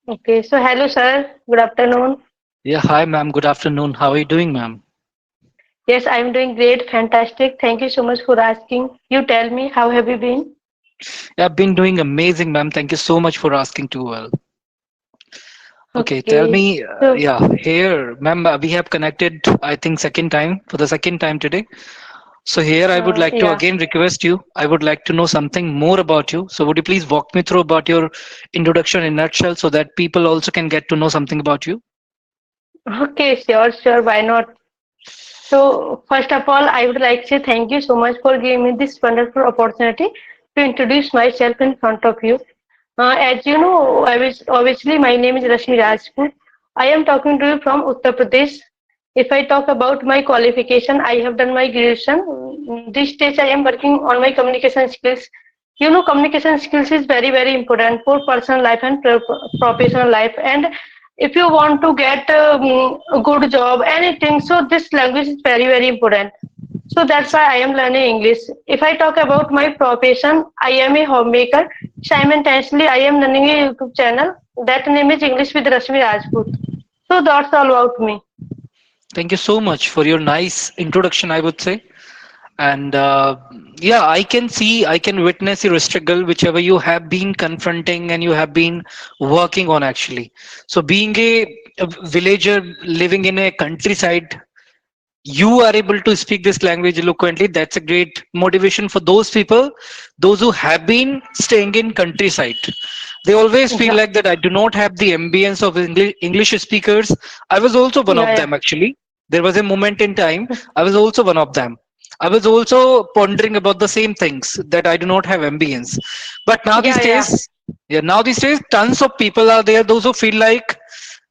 Okay, so hello, sir. Good afternoon. Yeah, hi, ma'am. Good afternoon. How are you doing, ma'am? Yes, I'm doing great, fantastic. Thank you so much for asking. You tell me, how have you been? Yeah, I've been doing amazing, ma'am. Thank you so much for asking too well. Okay, tell Okay, me, so yeah, here, ma'am, we have connected, I think, second time for the second time today. So here, I would like to yeah. again request you. I would like to know something more about you. So would you please walk me through about your introduction in nutshell, so that people also can get to know something about you? Okay, sure, sure. Why not? So first of all, I would like to say thank you so much for giving me this wonderful opportunity to introduce myself in front of you. As you know, obviously my name is Rashmi Rajput. I am talking to you from Uttar Pradesh. If I talk about my qualification, I have done my graduation. This stage I am working on my communication skills. You know, communication skills is very, very important for personal life and professional life. And if you want to get a good job, anything, so this language is very, very important. So that's why I am learning English. If I talk about my profession, I am a homemaker. Simultaneously, I am running a YouTube channel. That name is English with Rashmi Rajput. So that's all about me. Thank you so much for your nice introduction, I would say. And yeah, I can see, I can witness your struggle, whichever you have been confronting and you have been working on actually. So, being a villager living in a countryside, you are able to speak this language eloquently. That's a great motivation for those people, those who have been staying in countryside. They always feel Yeah, like that I do not have the ambience of English speakers. I was also one yeah, of yeah, them actually. There was a moment in time I was also one of them. I was also pondering about the same things, that I do not have ambience. But now these yeah, yeah. days, yeah, now these days, tons of people are there, those who feel like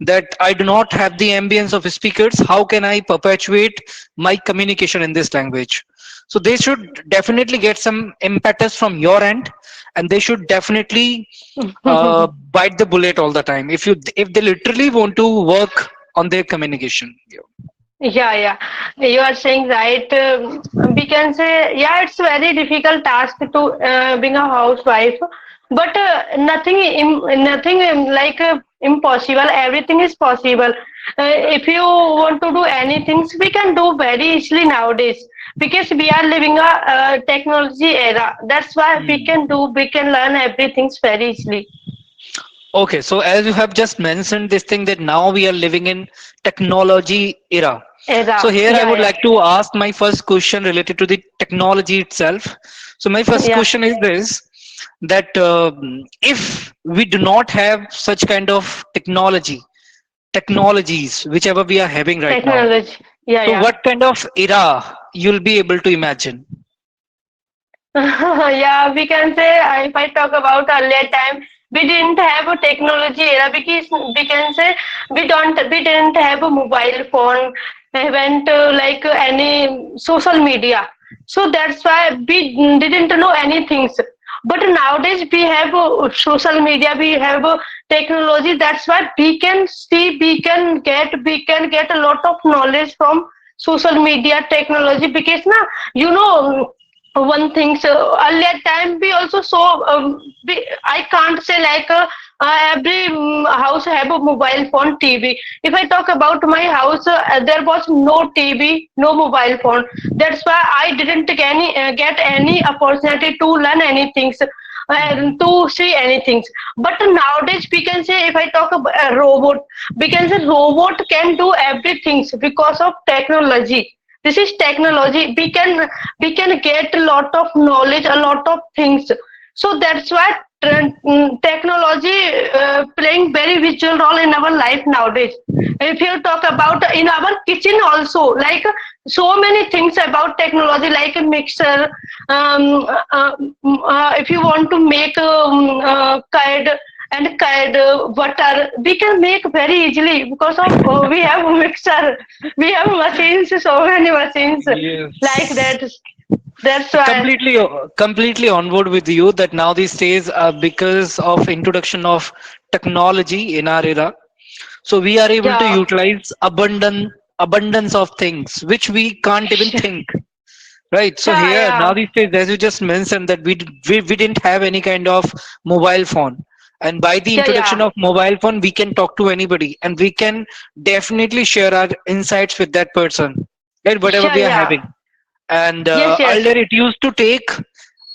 that I do not have the ambience of speakers. How can I perpetuate my communication in this language? So they should definitely get some impetus from your end, and they should definitely bite the bullet all the time. If they literally want to work on their communication. Yeah, yeah, you are saying right. We can say, yeah, it's a very difficult task to being a housewife, but nothing like impossible. Everything is possible. If you want to do anything, we can do very easily nowadays because we are living a technology era. That's why we can learn everything very easily. Okay, so as you have just mentioned this thing that now we are living in technology era. So Era, here I yeah, would yeah, like to ask my first question related to the technology itself. So my first yeah. question is this, that if we do not have such kind of technologies, whichever we are having right now, Technology, yeah, so yeah. what kind of era you'll be able to imagine? Yeah, we can say if I talk about earlier time, we didn't have a technology era because we can say we didn't have a mobile phone, haven't like any social media. So that's why we didn't know anything. But nowadays we have social media, we have technology. That's why we can see, we can get a lot of knowledge from social media technology because na you know one thing, so earlier time we also saw I can't say like every house have a mobile phone, TV. If I talk about my house, there was no TV, no mobile phone. That's why I didn't get any opportunity to learn anything, to see anything. But nowadays we can say if I talk about a robot, we can say robot can do everything because of technology. This is technology. We can get a lot of knowledge, a lot of things. So that's why technology playing very vital role in our life nowadays. If you talk about in our kitchen also, like so many things about technology, like a mixer. If you want to make curd and curd butter, we can make very easily because of we have a mixer, we have machines, so many machines like Yes. that. That's why. Completely on board with you that now these days, because of introduction of technology in our era, so we are able to Yeah, utilize abundance of things which we can't even think, right? So here now yeah, these days, as you just mentioned, that we didn't have any kind of mobile phone. And by the Yeah, introduction yeah. of mobile phone, we can talk to anybody and we can definitely share our insights with that person, right? Whatever Yeah, we are yeah. having. And Yes, yes. earlier it used to take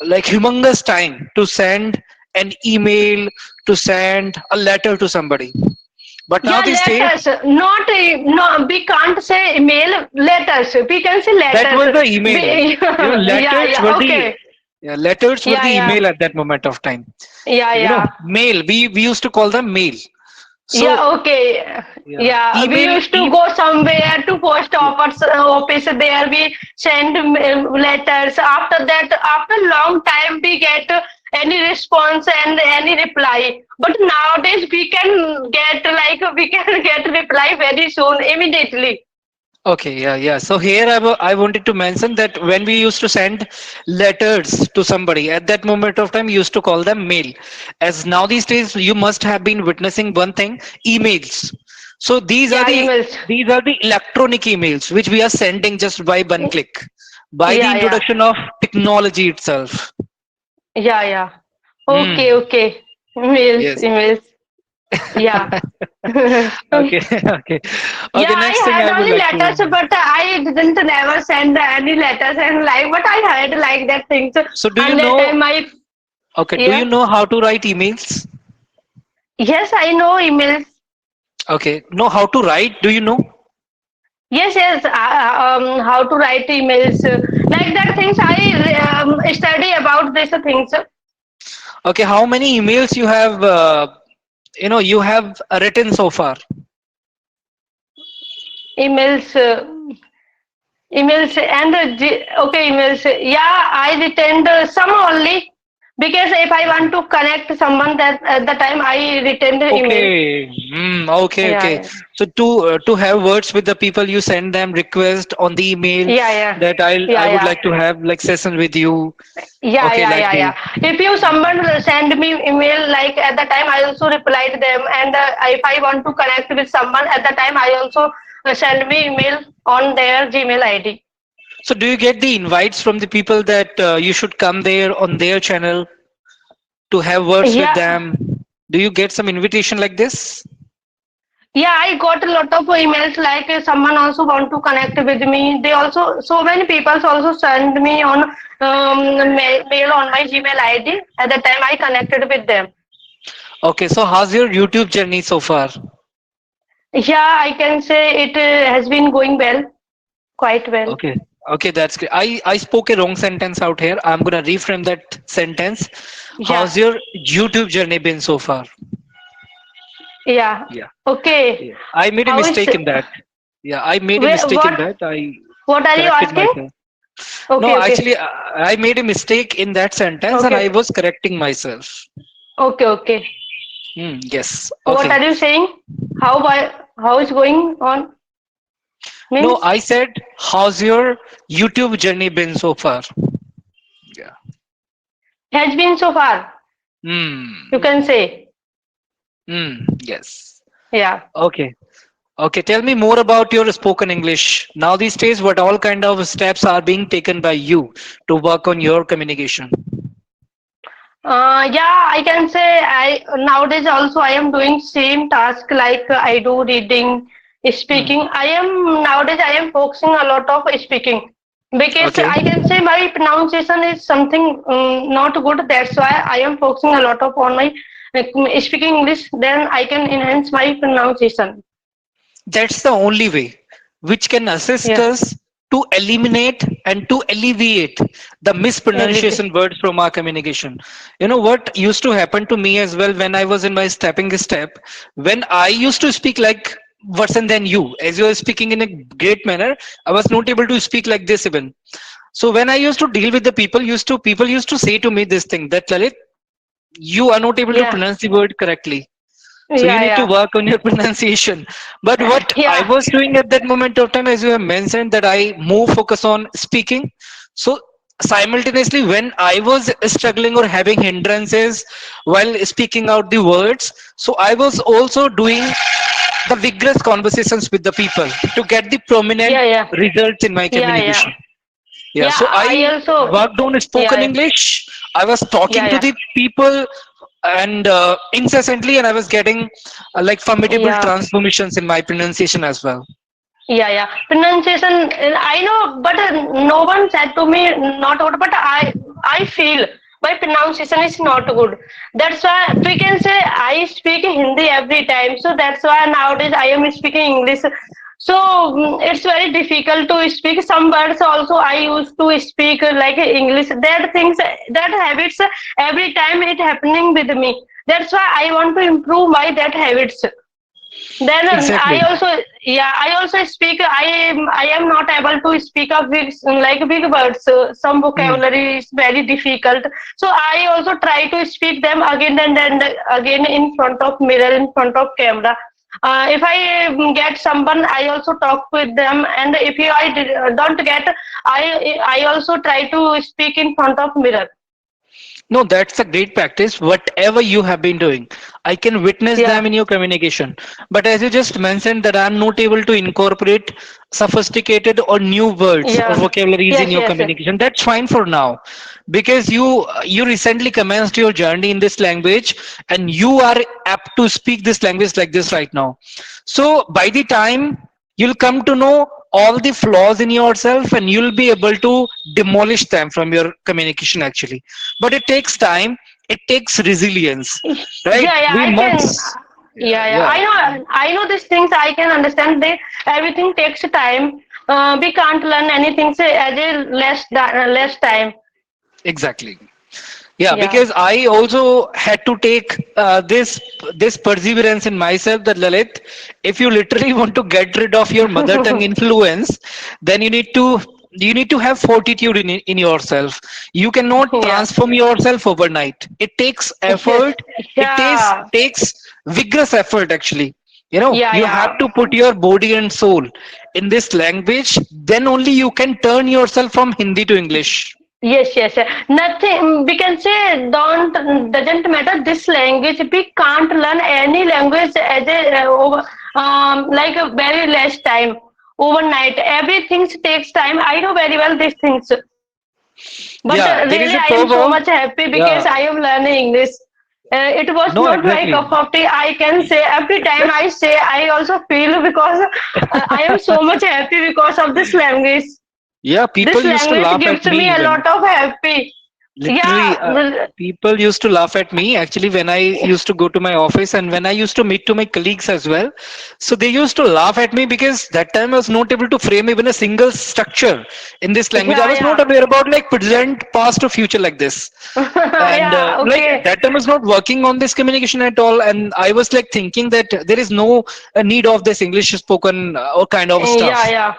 like humongous time to send an email, to send a letter to somebody. But now Yeah, these days, letters. Not no. We can't say email. Letters. We can say that letters. was the email. We, yeah, Letters yeah. were the, Okay. yeah, letters were Yeah, the yeah. email at that moment of time. Yeah, yeah. Mail. We used to call them mail. So Yeah, okay. yeah, Yeah, we email. used to go somewhere to post office there. We send letters. After that, after long time, we get any response and any reply. But nowadays, we can get reply very soon, immediately. Okay, yeah, yeah. So here I wanted to mention that when we used to send letters to somebody, at that moment of time, we used to call them mail. As now these days, you must have been witnessing one thing: emails. So Yeah, emails. these are the electronic emails which we are sending just by one click, by the Yeah, yeah, introduction of technology itself. yeah, yeah. Okay, Hmm. okay. Emails, Yes. emails. Yeah. Okay. Okay. Okay. Yeah, Next I thing I had would only like to. letters, but I didn't never send any letters and like, but I had like that things. So do you Unless know? time I, Okay. Do you yeah, know how to write emails? yes, I know emails. Okay. Know how to write? Do you know? Yes, yes, how to write emails, like that things. I study about these things. Okay. How many emails you have? You have written so far. Emails, emails, and okay, emails. Yeah, I returned some only because if I want to connect someone that at the time I returned the email. Okay. Okay. Yeah, Okay. yeah. So to have words with the people, you send them request on the email Yeah, yeah, that I yeah, would yeah, like to have like session with you. yeah, Okay, yeah, like yeah, this. yeah. If you someone will send me email like at the time, I also replied them, and if I want to connect with someone at the time, I also send me email on their Gmail ID. So do you get the invites from the people that you should come there on their channel to have words with Yeah, them? Do you get some invitation like this? yeah. I got a lot of emails like someone also want to connect with me. They also so many people also send me on mail on my Gmail ID. At the time, I connected with them. Okay, so how's your YouTube journey so far? Yeah, I can say it has been going well, quite well. Okay. Okay, that's great. I spoke a wrong sentence out here. I'm gonna reframe that sentence. Yeah, How's your YouTube journey been so far? yeah. Yeah. Okay. Yeah. I made a How is mistake in that. Yeah, I made a where, mistake in what that. I what are you corrected asking? myself. No, Okay, okay, actually, I made a mistake in that sentence and I okay, was correcting myself. okay, okay. Yes. What Okay. are you saying? How is going on? No, Means I said, how's your YouTube journey been so far? Yeah. has been so far. You Hmm. can say Yes. yeah. Okay. Okay. Tell me more about your spoken English. Now these days, what all kind of steps are being taken by you to work on your communication? Yeah, I can say I nowadays also I am doing same task like I do reading, Hmm. speaking. I am focusing a lot of speaking because Okay. I can say my pronunciation is something not good. That's why I am focusing a lot of on my speaking English. Then I can enhance my pronunciation. That's the only way which can assist Yeah, us to eliminate and to alleviate the everything. mispronunciation words from our communication. You know what used to happen to me as well when I was in my stepping step, when I used to speak like worse than you, as you are speaking in a great manner, I was not able to speak like this even. So when I used to deal with the people used to say to me this thing that Lalit, you are not able to Yeah, pronounce the word correctly, so you need to yeah, work on your pronunciation. But yeah, what I yeah, was doing at that moment of time, as you have mentioned, that I more focus on speaking. So simultaneously, when I was struggling or having hindrances while speaking out the words, so I was also doing the vigorous conversations with the people to get the prominent yeah, yeah, results in my yeah, communication. yeah. Yeah, Yeah, so I I also worked on yeah, spoken yeah, English. I was yeah, talking to yeah. the people and incessantly, and I was getting like formidable Yeah. transformations in my pronunciation as well. Yeah, yeah. Pronunciation, I know, but no one said to me not good. But I feel my pronunciation is not good. That's why we can say I speak Hindi every time. So that's why nowadays I am speaking English. So it's very difficult to speak. Some words also I used to speak like English. That things, that habits, every time it happening with me. That's why I want to improve my that habits. Then I Exactly. also, yeah, I also speak. I am not able to speak of big, like big words. Some Hmm. vocabulary is very difficult. So I also try to speak them again and then again in front of mirror, in front of camera. If I get someone, I also talk with them. And if don't get, I also try to speak in front of mirror. No, that's a great practice. Whatever you have been doing, I can witness Yeah, them in your communication. But as you just mentioned, that I'm not able to incorporate sophisticated or new words or yeah, vocabularies in yes, your yes, communication. That's fine for now, because you recently commenced your journey in this language, and you are apt to speak this language like this right now. So by the time you'll come to know all the flaws in yourself, and you'll be able to demolish them from your communication actually. But it takes time, it takes resilience, right? yeah, yeah, We I can. must. Yeah, Yeah, yeah. yeah, I know these things. I can understand. They everything takes time. We can't learn anything say as a less time. exactly. Yeah, Yeah. because I also had to take this perseverance in myself, that Lalit, if you literally want to get rid of your mother tongue influence, then you need to have fortitude in yourself. You cannot Yeah. transform yourself overnight. It takes Yes. effort. It Yeah. takes vigorous effort actually. Yeah. You have Yeah. to put your body and soul in this language. Then only you can turn yourself from Hindi to English. Yes. Yes. Nothing. We can say don't doesn't matter this language. We can't learn any language as a like a very less time overnight. Everything takes time. I know very well these things. But Yeah, there is really, a I am so proverb. much happy because Yeah, I am learning English. It was no, not my exactly. cup of tea. I can say every time I say, I also feel because I am so much happy because of this language. Yeah, people This used to language laugh at gives me me a even. lot of happy. Literally, Yeah, people used to laugh at me actually when I used to go to my office, and when I used to meet to my colleagues as well. So they used to laugh at me because that time I was not able to frame even a single structure in this language. I yeah, was not yeah, aware about like present, past, or future like this. And yeah. like Okay. that time I was not working on this communication at all, and I was like thinking that there is no need of this English spoken or kind of Yeah, stuff. yeah.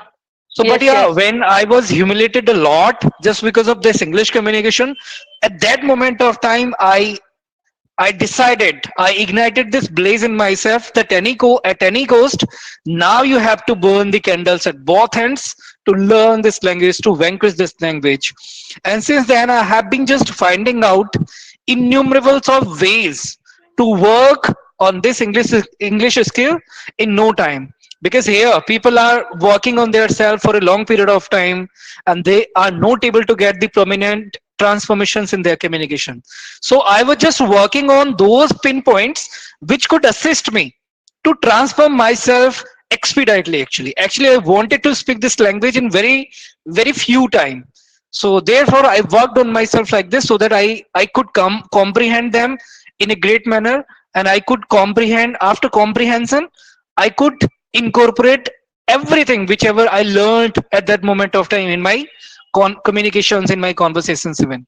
So, but Yes, yeah, yes. when I was humiliated a lot just because of this English communication, at that moment of time, I decided, I ignited this blaze in myself that at any cost, now you have to burn the candles at both ends to learn this language, to vanquish this language. And since then, I have been just finding out innumerable of ways to work on this English skill in no time. Because here people are working on their self for a long period of time, and they are not able to get the prominent transformations in their communication. So I was just working on those pinpoints which could assist me to transform myself expeditiously. Actually, I wanted to speak this language in very few time. So therefore, I worked on myself like this so that I could comprehend them in a great manner, and I could comprehend. After comprehension, I could incorporate everything whichever I learned at that moment of time in my communications, in my conversations even.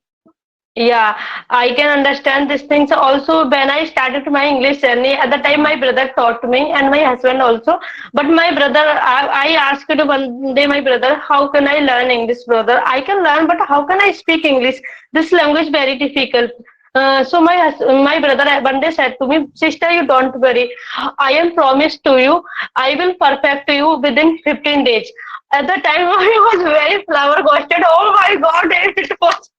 Yeah, I can understand these things. Also, when I started my English journey, at the time my brother taught me and my husband also. But my brother, I asked one day my brother, how can I learn English, brother? I can learn, but how can I speak English? This language very difficult. My brother one day said to me, sister, you don't worry. I am promised to you, I will perfect you within 15 days. At the time, I was very flabbergasted. Oh my God, it was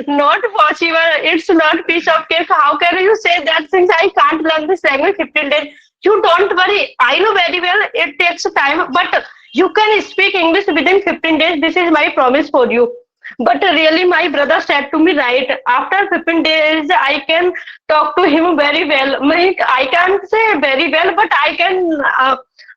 not possible. It's not piece of cake. How can you say that things? I can't learn this language 15 days. You don't worry. I know very well it takes time, but you can speak English within 15 days. This is my promise for you. But really, my brother said to me, right after 15 days, I can talk to him very well. Like, I can't say very well, but I can.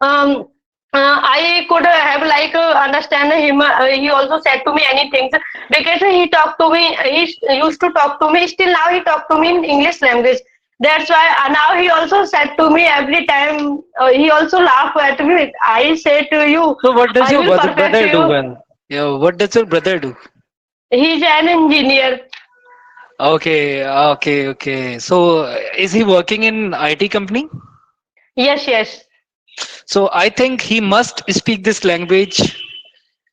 Um, I could have like understand him. He also said to me anything because he talked to me. He used to talk to me. Still now he talk to me in English language. That's why now he also said to me every time. He also laugh at me. I say to you, So what does I your will perfect brother do you. well? Yeah, what does your brother do? He's an engineer. Okay, okay. So is he working in IT company? Yes, yes. So I think he must speak this language.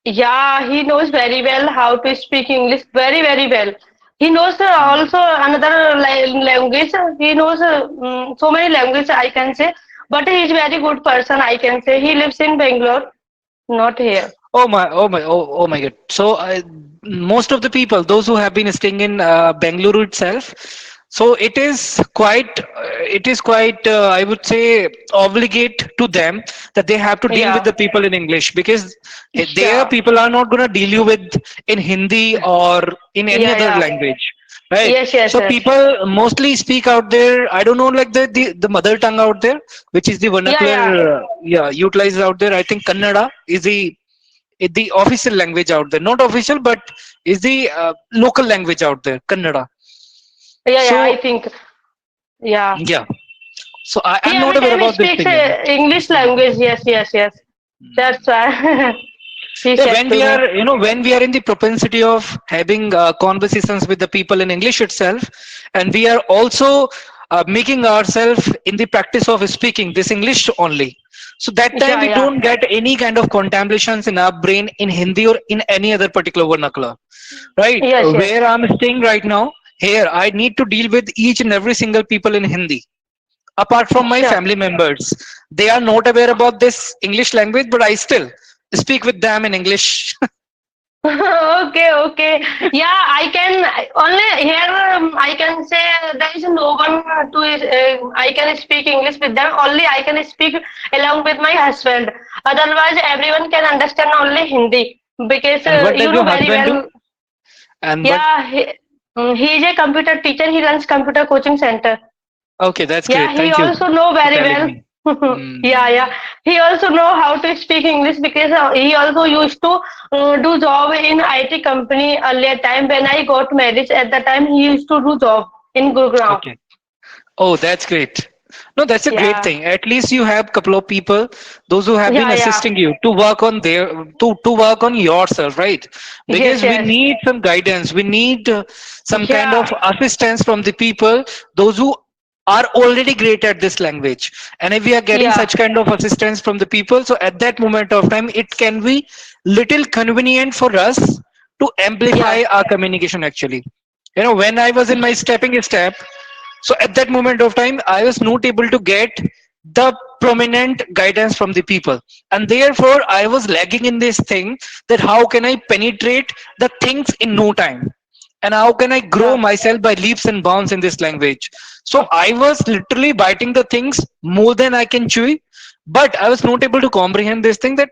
Yeah, he knows very well how to speak English very, very well. He knows also another language. He knows so many languages I can say, but he is very good person I can say. He lives in Bangalore, not here. Oh my God. So most of the people, those who have been staying in Bangalore itself, so it is quite, I would say, obligate to them that they have to deal with Yeah, the people in English because their sure. people are not going to deal you with in Hindi or in any Yeah, other yeah. language, right? Yes, yes, So yes. people mostly speak out there. I don't know, like the mother tongue out there, which is the Yeah, yeah. vernacular, yeah, utilized out there. I think Kannada is the official language out there, not official, but is the local language out there, Kannada. Yeah, yeah, I So think. Yeah. yeah, so He I'm not every aware time he about this speaks thing. Yeah. English language. Yes, yes, yes. That's why he Yeah, said when to we me. are, when we are in the propensity of having conversations with the people in English itself, and we are also making ourselves in the practice of speaking this English only. So that time Yeah, we yeah. don't get any kind of contemplations in our brain in Hindi or in any other particular vernacular, right? Yes, yes. Where I'm staying right now, here I need to deal with each and every single people in Hindi apart from my Sure. family members. They are not aware about this English language, but I still speak with them in English. Okay, okay. Yeah, I can only here. I can say there is no one to. I can speak English with them. Only I can speak along with my husband. Otherwise, everyone can understand only Hindi because And what does you your know very husband do? well. And what? Yeah, he is a computer teacher. He runs computer coaching center. Okay, that's Yeah, great. he Thank you also know for very telling well. me. Yeah, yeah. Mm. He also know how to speak English because he also used to do job in IT company earlier time when I got married. At the time, he used to do job in Gurgaon. Okay. Oh, that's great. No, that's a great Yeah, thing. At least you have couple of people, those who have been yeah, yeah. assisting you to work on their to work on yourself, right? Yes, Because we yes. need some guidance, we need some kind of Yeah, assistance from the people, those who are already great at this language. And if we are getting yeah, such kind of assistance from the people, so at that moment of time, it can be little convenient for us to yeah, amplify our communication actually. When I was in my stepping step, so at that moment of time I was not able to get the prominent guidance from the people, and therefore I was lagging in this thing, that how can I penetrate the things in no time, and how can I grow yeah, myself by leaps and bounds in this language. So I was literally biting the things more than I can chew, but I was not able to comprehend this thing, that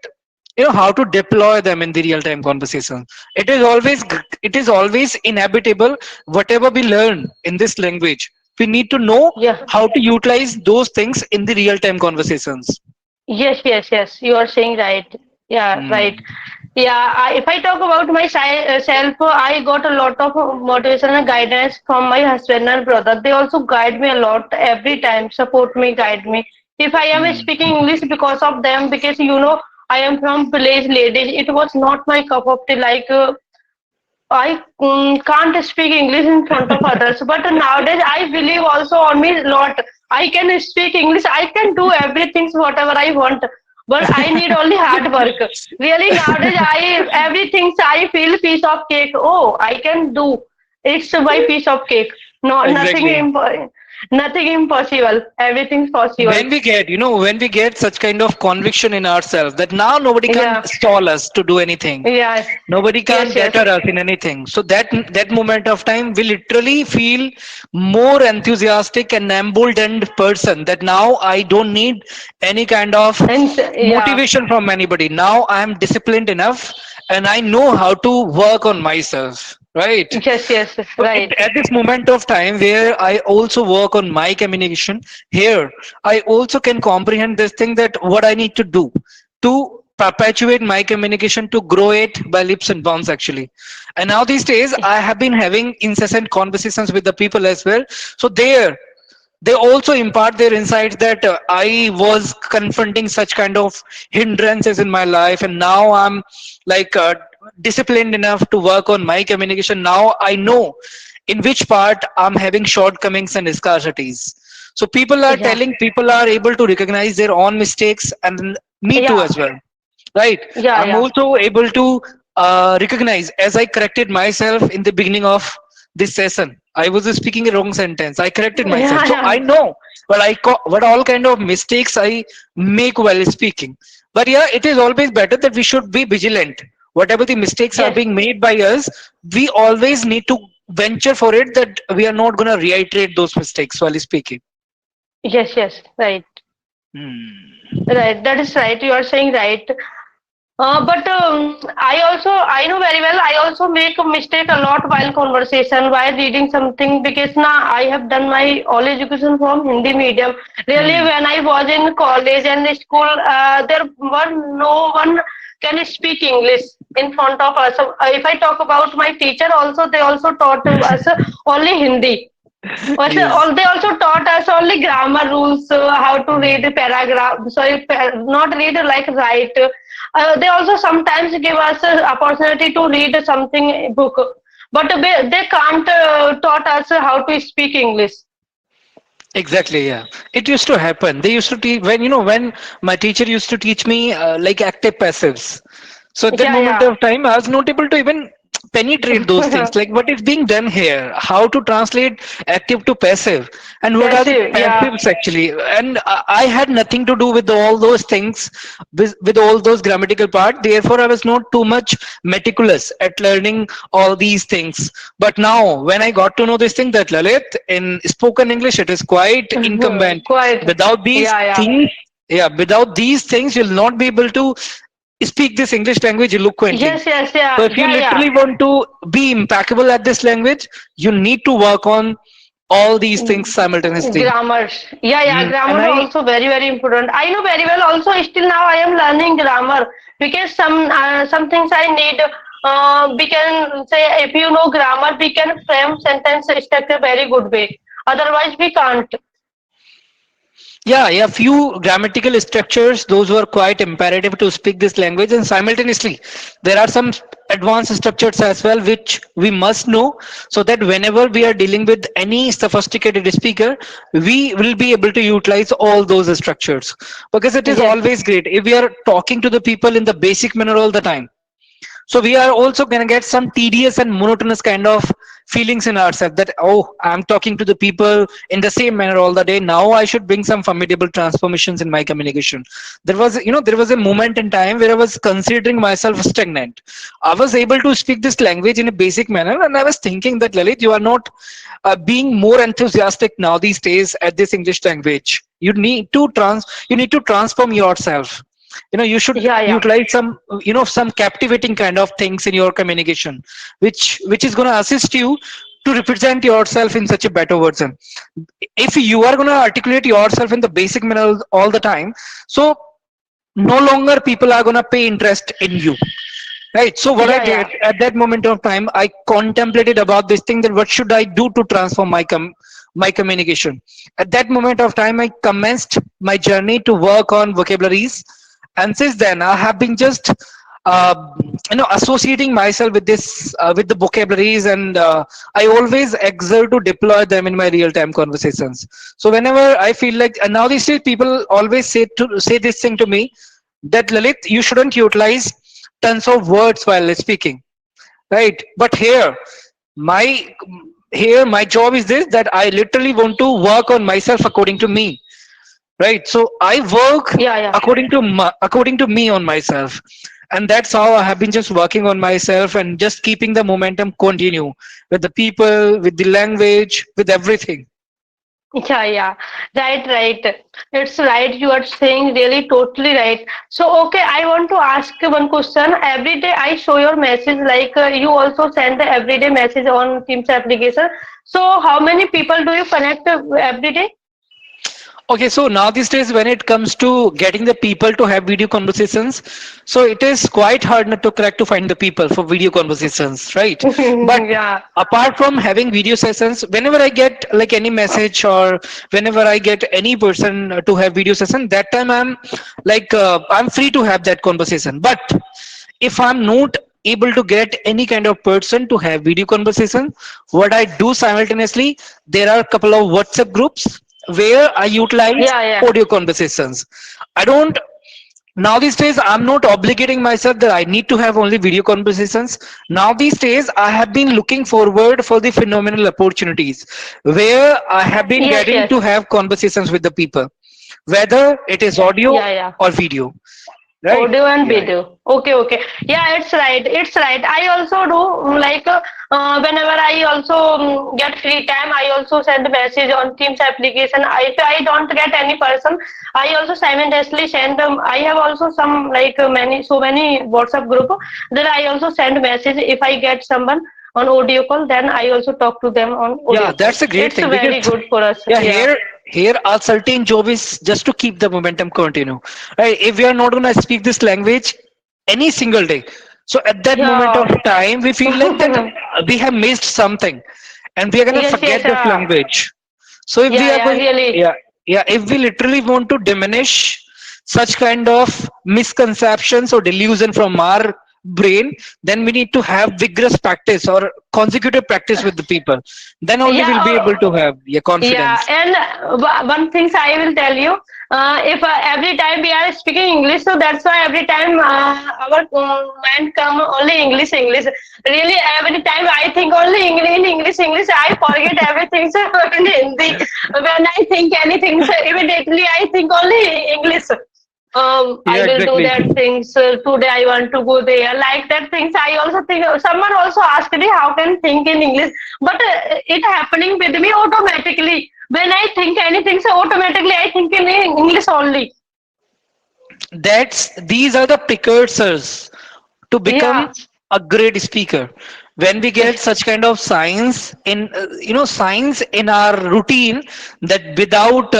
how to deploy them in the real time conversation. It is always inevitable. Whatever we learn in this language, we need to know yeah. how to utilize those things in the real time conversations. Yes, yes, yes. You are saying right. Yeah, right. Hmm. Yeah, if I talk about myself, I got a lot of motivation and guidance from my husband and brother. They also guide me a lot every time, support me, guide me. If I am Hmm. speaking English because of them, because I am from village ladies, it was not my cup of tea. Like I can't speak English in front of others, but nowadays I believe also on me a lot. I can speak English. I can do everything whatever I want, but I need only hard work. Really, nowadays everything I feel piece of cake. Oh, I can do. It's my piece of cake. No, Exactly. nothing impossible. Everything's possible. When we get such kind of conviction in ourselves that now nobody can Yeah. stall us to do anything, Yes. nobody can Yes. Yes. deter us in anything, so that moment of time we literally feel more enthusiastic and emboldened person, that now I don't need any kind of And yeah. motivation from anybody. Now I am disciplined enough, and I know how to work on myself, right? Yes, yes, So right. at this moment of time where I also work on my communication, here I also can comprehend this thing that what I need to do to perpetuate my communication, to grow it by leaps and bounds actually. And now these days I have been having incessant conversations with the people as well. So there they also impart their insights that I was confronting such kind of hindrances in my life, and now I'm like disciplined enough to work on my communication. Now I know in which part I'm having shortcomings and scarcities. So people are Yeah, telling, people are able to recognize their own mistakes, and me too yeah, as well, right? yeah, I'm yeah, also able to recognize, as I corrected myself in the beginning of this session, I was speaking a wrong sentence, I corrected myself, yeah, so I yeah. know what all kind of mistakes I make while speaking. But yeah, it is always better that we should be vigilant. Whatever the mistakes are Yes, being made by us, we always need to venture for it, that we are not going to reiterate those mistakes while speaking. yes, yes, right, Hmm. right. That is right. You are saying right. But I know very well. I also make a mistake a lot while conversation, while reading something, because now I have done my all education from Hindi medium. Really, Hmm. when I was in college and school, there were no one can speak English in front of us. So, if I talk about my teacher, also they also taught us only Hindi. Also, Yes. all they also taught us only grammar rules, how to read Hmm. the paragraph. Sorry, not read like write. They also sometimes give us an opportunity to read something book, but they can't taught us how to speak English. Exactly, yeah. It used to happen. They used to teach when when my teacher used to teach me like active passives. So at that moment Yeah, of time, I was not able to even penetrate those things. yeah. Like what is being done here, how to translate active to passive, and what are the Passive. Yeah. passives actually. And I had nothing to do with all those things, with all those grammatical part. Therefore, I was not too much meticulous at learning all these things. But now, when I got to know this thing, that Lalit, in spoken English, it is quite incumbent. Quite. Without these Yeah, yeah. things, yeah, without these things, you'll not be able to speak this English language eloquently. Yes, yes, So yeah, if you yeah, yeah. literally want to be impeccable at this language, you need to work on all these things simultaneously. Grammar. Yeah, yeah, And grammar I, also very, very important. I know very well also still now I am learning grammar because some things I need we can say if you know grammar we can frame sentence structure very good way. Otherwise we can't. yeah, few grammatical structures, those were quite imperative to speak this language, and simultaneously, there are some advanced structures as well, which we must know, so that whenever we are dealing with any sophisticated speaker, we will be able to utilize all those structures. Because it is Yes. always great if we are talking to the people in the basic manner all the time, so we are also going to get some tedious and monotonous kind of feelings in ourselves, that oh, I'm talking to the people in the same manner all the day, now I should bring some formidable transformations in my communication. There was a moment in time where I was considering myself stagnant. I was able to speak this language in a basic manner, and I was thinking that Lalit, you are not being more enthusiastic now these days at this English language. You need to transform yourself. You should Yeah, yeah. utilize some some captivating kind of things in your communication, which is going to assist you to represent yourself in such a better version. If you are going to articulate yourself in the basic manner all the time, so no longer people are going to pay interest in you, right? So what I Yeah, did yeah. at that moment of time, I contemplated about this thing, that what should I do to transform my communication. At that moment of time, I commenced my journey to work on vocabularies, and since then I have been just uh, associating myself with this with the vocabularies, and I always exert to deploy them in my real time conversations. So whenever I feel like, and now these days people always say this thing to me, that Lalit, you shouldn't utilize tons of words while speaking, right? But my my job is this, that I literally want to work on myself according to me, right? So I work Yeah, yeah. according to me on myself, and that's how I have been just working on myself and just keeping the momentum continue with the people, with the language, with everything. Yeah, yeah, right, right. It's right. You are saying really totally right. So, okay, I want to ask one question. Every day I show your message, like you also send the everyday message on Teams application. So, how many people do you connect every day? Okay, so now these days, when it comes to getting the people to have video conversations, so it is quite hard not to crack to find the people for video conversations, right? But Yeah, apart from having video sessions, whenever I get like any message or whenever I get any person to have video session, that time I'm free to have that conversation. But if I'm not able to get any kind of person to have video conversation, what I do simultaneously, there are a couple of WhatsApp groups where I utilize yeah, yeah, audio conversations. I don't now these days I'm not obligating myself that I need to have only video conversations. Now these days I have been looking forward for the phenomenal opportunities where I have been yes, getting yes, to have conversations with the people, whether it is audio yeah, yeah. or video. Right? Audio and Yeah. video. Okay, okay. Yeah, it's right. It's right. I also do like whenever I also get free time, I also send message on Teams application. If I don't get any person, I also simultaneously send them. I have also some like many WhatsApp group that I also send message. If I get someone on audio call, then I also talk to them on Yeah, audio call. that's a great It's thing because very good for us. yeah, Yeah. here our certain job is just to keep the momentum continue. Right? If we are not gonna speak this language any single day, so at that moment of Yeah. time we feel like that we have missed something, and we are gonna Yes, forget yes, this yeah. language. So if we Yeah, are yeah, going, really. yeah, yeah, if we literally want to diminish such kind of misconceptions or delusion from our brain, then we need to have vigorous practice or consecutive practice with the people. Then only we'll Yeah, be able to have yeah. confidence. And one thing I will tell you, if every time we are speaking English, so that's why every time our mind come only English, English. Really, every time I think only English, English. I forget everything so in Hindi. When I think anything, so immediately I think only English. I Yeah, will do exactly. that things today. I want to go there. Like that things. I also think someone also asked me how can think in English, but it happening with me automatically. When I think anything, so automatically I think in English only. That's these are the precursors to become Yeah, a great speaker. When we get such kind of signs in signs in our routine, that without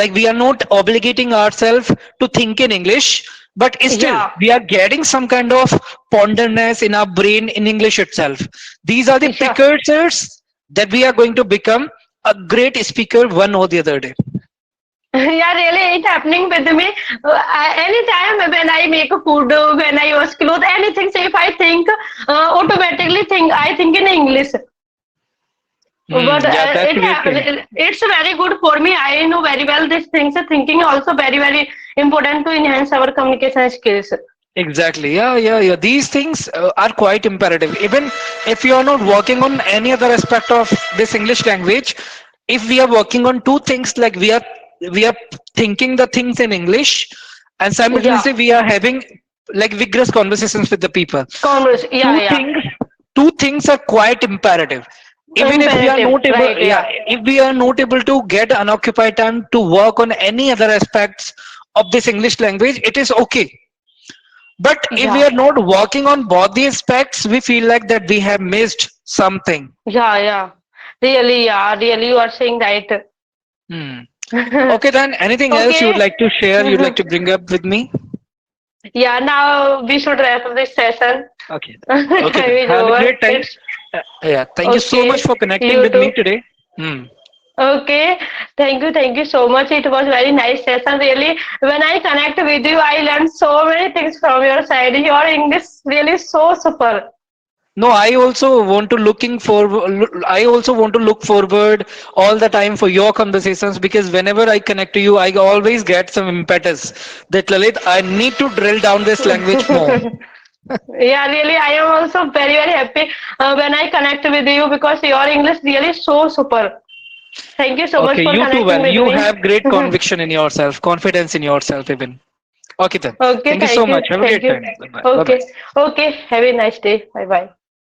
like we are not obligating ourselves to think in English, but still yeah, we are getting some kind of ponderness in our brain in English itself. These are the yeah. precursors that we are going to become a great speaker one or the other day. Yeah, really, it happening with me. Anytime when I make a food, when I wash clothes, anything. So if I think, automatically think, I think in English. But Yeah, that's a great thing. it's very good for me. I know very well these things. Thinking also very important to enhance our communication skills. Exactly. Yeah, yeah, yeah. These things are quite imperative. Even if you are not working on any other aspect of this English language, if we are working on two things, like we are thinking the things in English, and Yeah, simultaneously we are having like vigorous conversations with the people. converse. Yeah, Two yeah. things, two things are quite imperative. Even if we are Imperative. not able, Right. yeah, Yeah. if we are not able to get unoccupied time to work on any other aspects of this English language, it is okay, but if we Yeah. are not working on both the aspects, we feel like that we have missed something. Yeah. Yeah. Really. Yeah. Really, you are saying right. Hmm. Okay, then anything else you would Okay. like to share, you'd like to bring up with me? Yeah. Now we should wrap up this session. Okay, then. Okay, Time then. is Have a over. great time. It's Yeah, thank you so much okay. for connecting You with me too. today. Hmm. Okay, thank you so much. It was very nice session. Really, when I connect with you, I learned so many things from your side. Your English really so super. No, I also want to looking for. I also want to look forward all the time for your conversations, because whenever I connect to you, I always get some impetus that Lalit, I need to drill down this language more. Yeah, really, I am also very happy when I connect with you because your English really so super. Thank you so much Okay, for you too. connecting Well, with you me. have great conviction in yourself, confidence in yourself, even. Okay, then. Okay, Thank you so thank much. you, Have a thank great you. time. Bye bye. Bye bye. Okay, okay. Have a nice day. Bye bye.